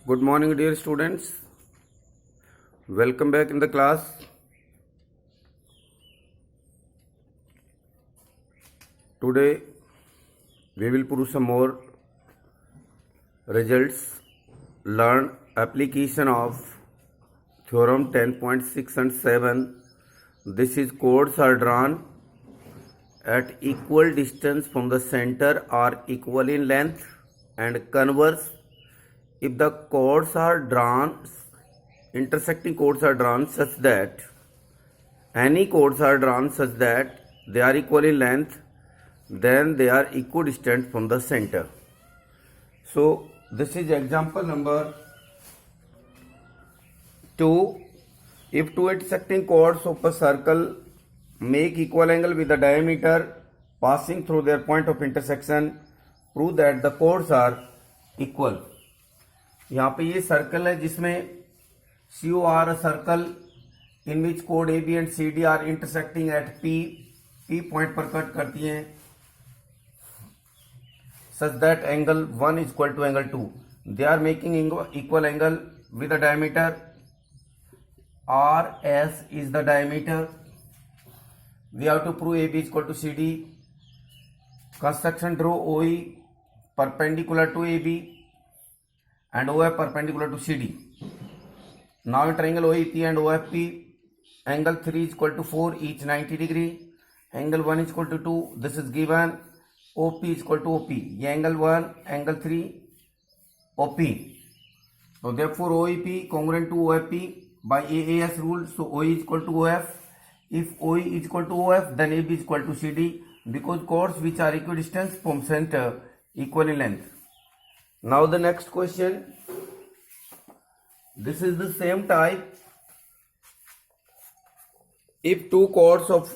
Good morning, dear students. Welcome back in the class. Today we will prove some more results. Learn application of theorem 10.6 and 7. This is chords are drawn at equal distance from the center are equal in length, and converse, if the chords are drawn, intersecting chords are drawn such that any chords are drawn such that they are equal in length, then they are equidistant from the center. So this is example number 2. If two intersecting chords of a circle make equal angle with the diameter passing through their point of intersection, prove that the chords are equal. यहाँ पे ये circle है जिसमें CO are a circle in which chord AB and CD are intersecting at P point पर cut करती हैं such that angle 1 is equal to angle 2. They are making equal angle with the diameter. RS is the diameter. We have to prove AB is equal to CD. Construction, draw OE perpendicular to AB and OF perpendicular to CD. Now in triangle OEP and OFP, angle 3 is equal to 4, each 90 degree. Angle 1 is equal to 2. This is given. OP is equal to OP. ये angle 1, angle 3, OP. So therefore OEP congruent to OFP by AAS rule. So OE is equal to OF. If OE is equal to OF, then AB is equal to CD, because chords which are equidistant from center equal in length. Now the next question. This is the same type. If two chords of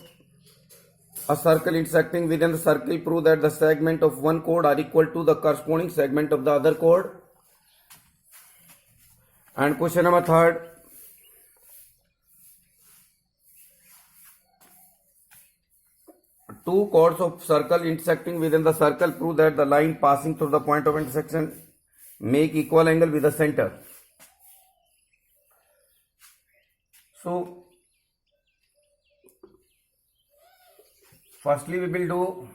a circle intersecting within the circle, prove that the segment of one chord are equal to the corresponding segment of the other chord. And question number 3. Two chords of circle intersecting within the circle, prove that the line passing through the point of intersection make equal angle with the center. So firstly we will do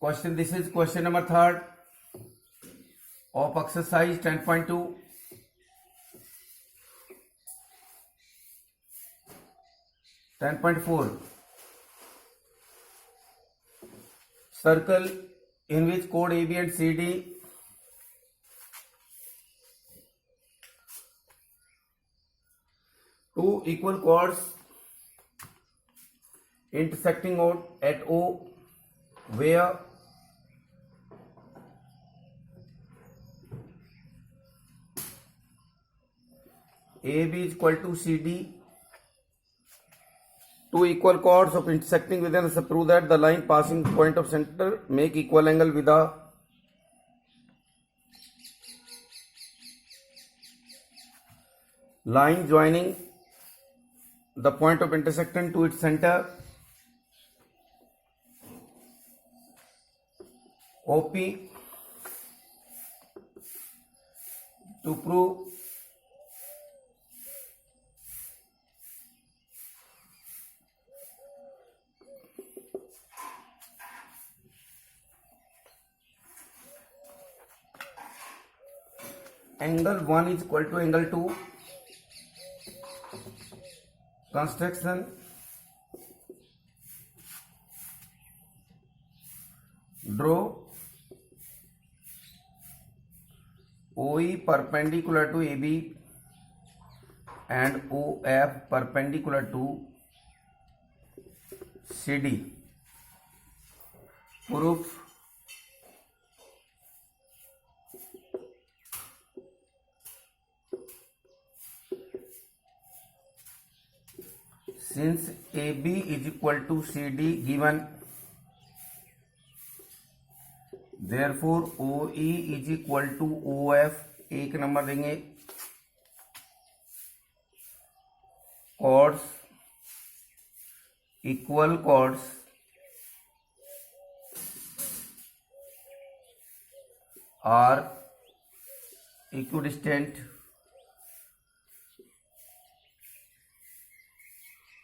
question. This is question number 3 of exercise 10.2. Circle in which chord AB and CD two equal chords intersecting at O, where AB is equal to CD. Two equal chords of intersecting within us, prove that the line passing point of center make equal angle with the line joining the point of intersection to its center. OP. To prove angle 1 is equal to angle 2. Construction. Draw OE perpendicular to AB and OF perpendicular to CD. Proof. Since AB is equal to CD given, therefore OE is equal to OF. एक number देंगे. chords, equal chords are equidistant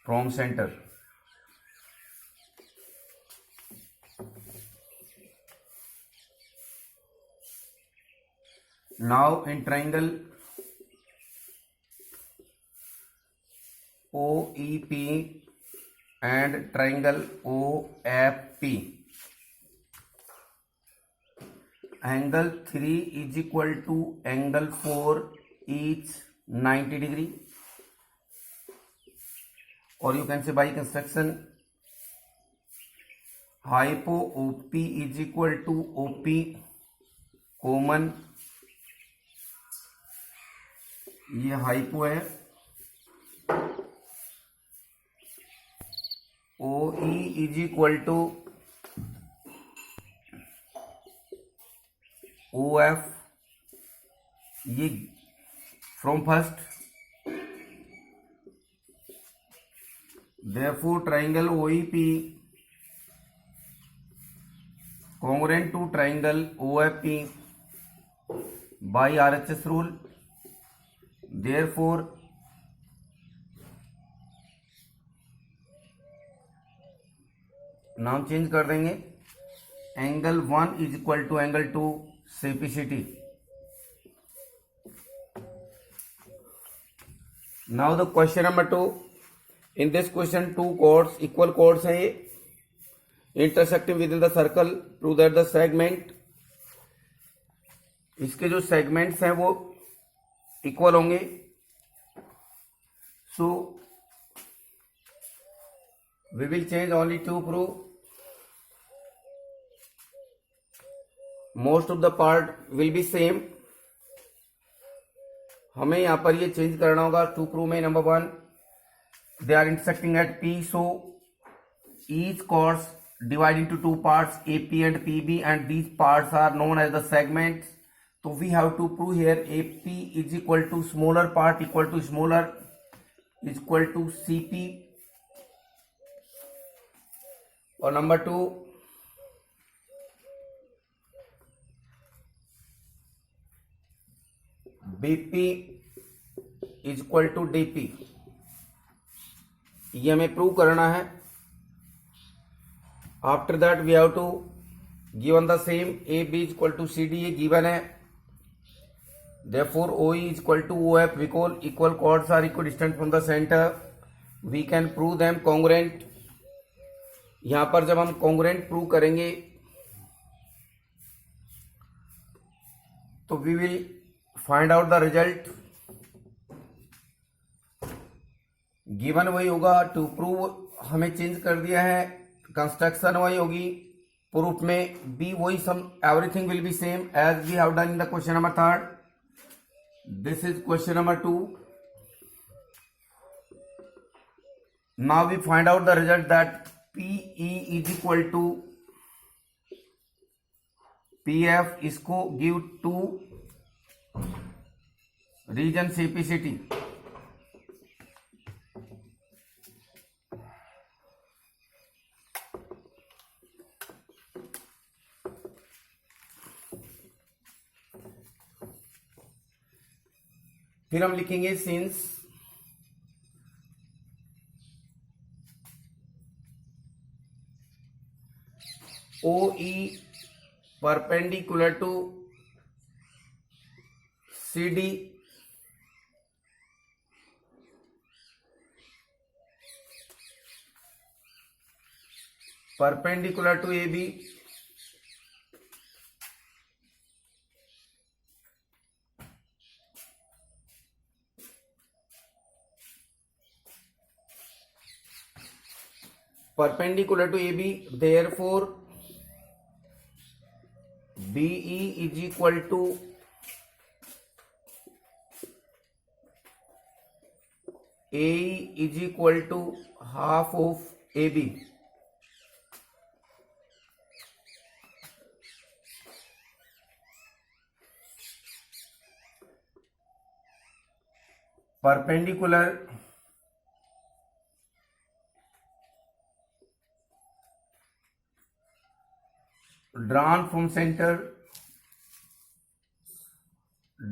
from center. Now in triangle OEP and triangle OFP, angle 3 is equal to angle 4 each 90 degree, or you can say by construction hypo OP is equal to OP common, ये hypo है, O E is equal to O F, ये from first, therefore triangle O E P congruent to triangle OFP by RHS rule. Therefore नाम change कर देंगे, angle 1 is equal to angle 2 CPCT. Now the question number 2. In this question 2 chords, equal chords हैं ये, intersecting with in the circle, prove that the segment, इसके जो segments हैं वो equal होंगे. So we will change only to prove. Most of the part will be same. हमें यहां पर ये चेंज करना होगा टू प्रूव में. Number 1, they are intersecting at P, so each chords divide into two parts, AP and PB, and these parts are known as the segments. So we have to prove here AP is equal to smaller part equal to smaller is equal to CP. और number 2, BP is equal to DP. ये हमें prove करना है. After that we have to given the same, AB is equal to CD, ये given है. Therefore OE is equal to OF, because equal chords are equidistant from the center. We can prove them congruent. यहां पर जब हम congruent prove करेंगे तो we will find out the result. Given वही होगा. टू प्रूव हमें चेंज कर दिया है, कंस्ट्रक्शन वही होगी, प्रूफ में बी वही, some everything will be same as we have done in the question number 3. This is question number 2. Now we find out the result that PE is equal to PF. इसको give to reason CPCT. फिर हम लिखेंगे since OE perpendicular to CD perpendicular to AB perpendicular to AB. Therefore BE is equal to AE is equal to half of AB. Perpendicular drawn from center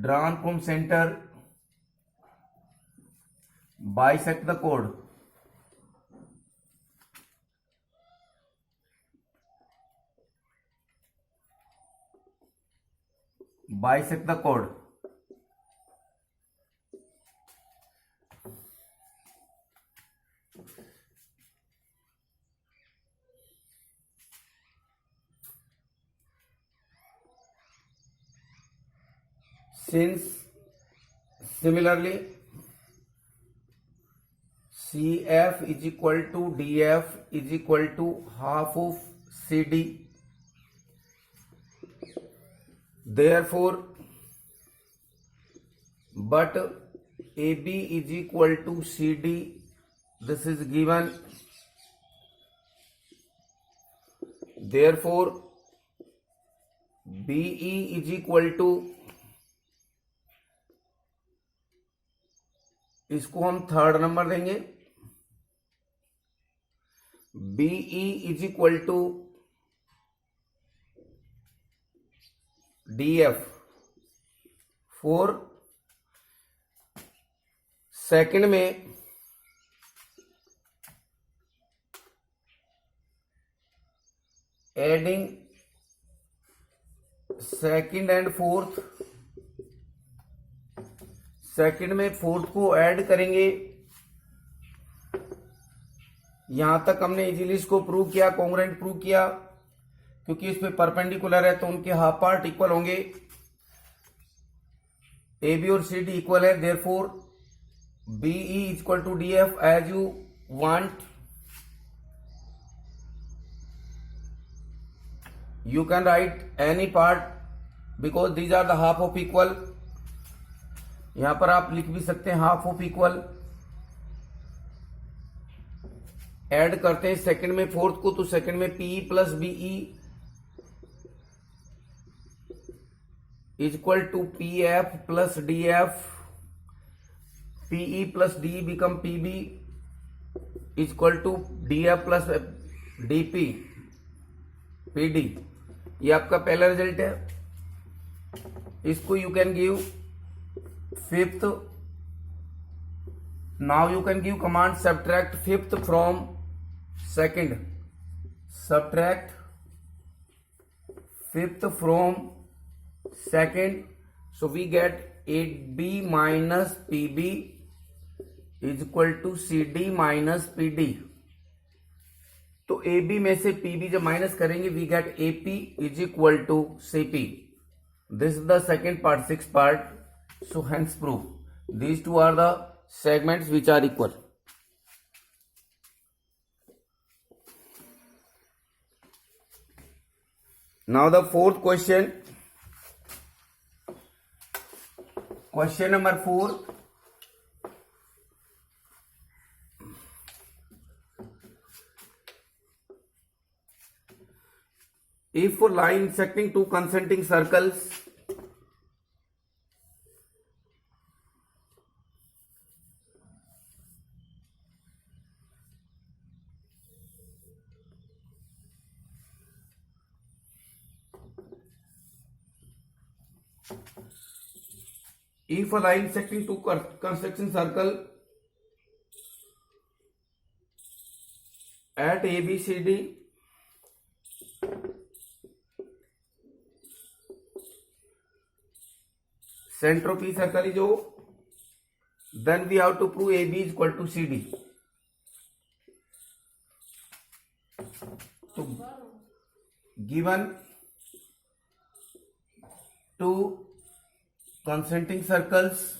drawn from center, bisect the chord. Bisect the chord. Since similarly CF is equal to DF is equal to half of CD, therefore but AB is equal to CD, this is given, therefore BE is equal to, इसको हम third number देंगे, BE is equal to DF four second में adding second and fourth, second में fourth को add करेंगे। यहां तक हमने इजीली इसको प्रूव किया, कॉन्ग्रुएंट प्रूव किया, क्योंकि इसमें परपेंडिकुलर है तो उनके हाफ पार्ट इक्वल होंगे। ए बी और सी डी इक्वल है, therefore BE is equal to D F as you want. You can write any part because these are the half of equal. यहां पर आप लिख भी सकते हैं हाफ ऑफ इक्वल। ऐड करते हैं सेकंड में फोर्थ को, तो सेकंड में PE plus BE is equal to P F plus D F, PE plus D become PB is equal to D F plus DP PD. ये आपका पहला result है। इसको you can give fifth. Now you can give command subtract fifth from second, subtract fifth from second, so we get 8b minus pb is equal to cd minus pd। तो ab में से pb जब minus करेंगे we get ap is equal to cp। This is the second part, six part. So hence proof these two are the segments which are equal. Now the fourth question, question number 4. If for line intersecting two concentric circles if a line intersecting two concentric circle at ABCD center of P circle is O, then we have to prove AB is equal to CD. So given two concentric circles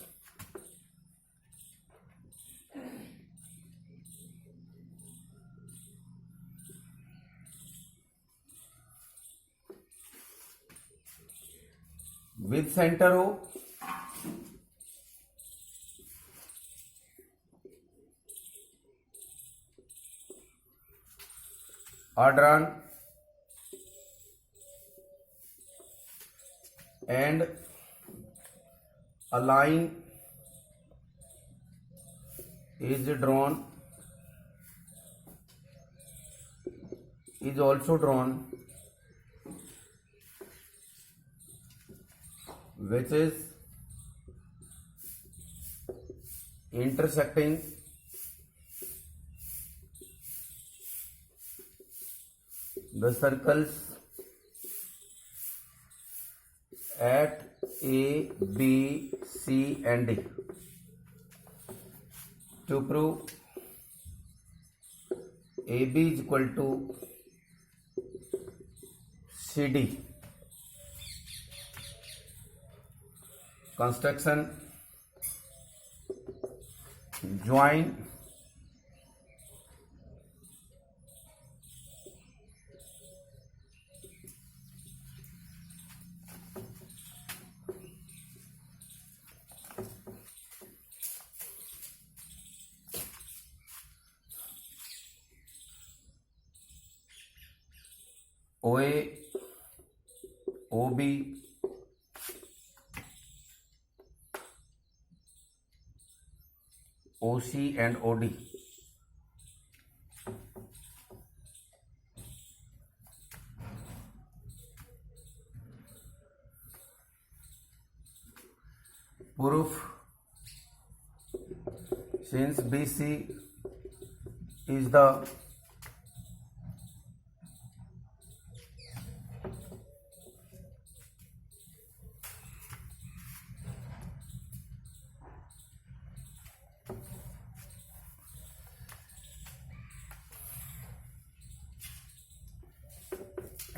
with center O, are drawn and a line is drawn, is also drawn, which is intersecting the circles at A, B, C and D. To prove AB is equal to CD, construction join OA, OB, OC and OD. Proof: since BC is the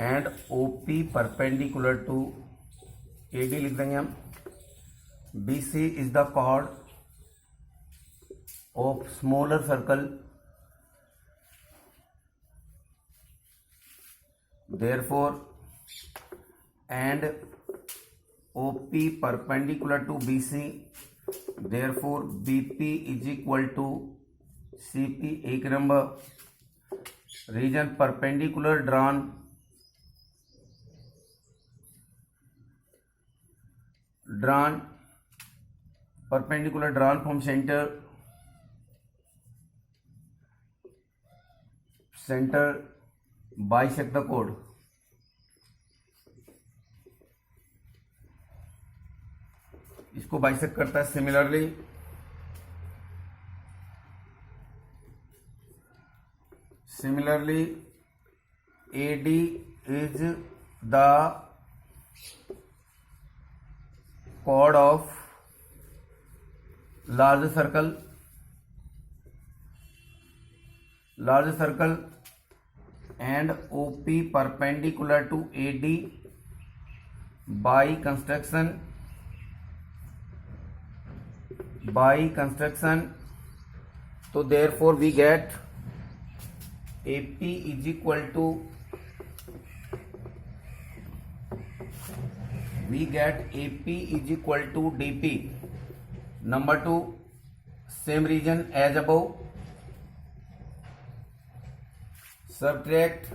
and OP perpendicular to AD लिख देंगे हम. BC is the chord of smaller circle, therefore and OP perpendicular to BC, therefore BP is equal to CP. एक number reason perpendicular drawn perpendicular drawn from center bisect the chord. इसको bisect करता है. Similarly AD is the chord of large circle and OP perpendicular to AD by construction. So therefore we get AP is equal to DP. Number 2, same region as above. Subtract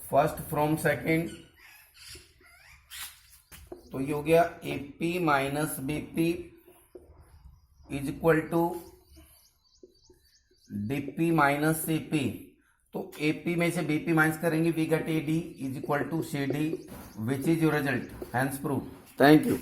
first from second. तो ये हो गया AP minus BP is equal to DP minus CP. तो AP में से BP minus करेंगे, we get AD is equal to CD, which is your result. Hence prove. Thank you.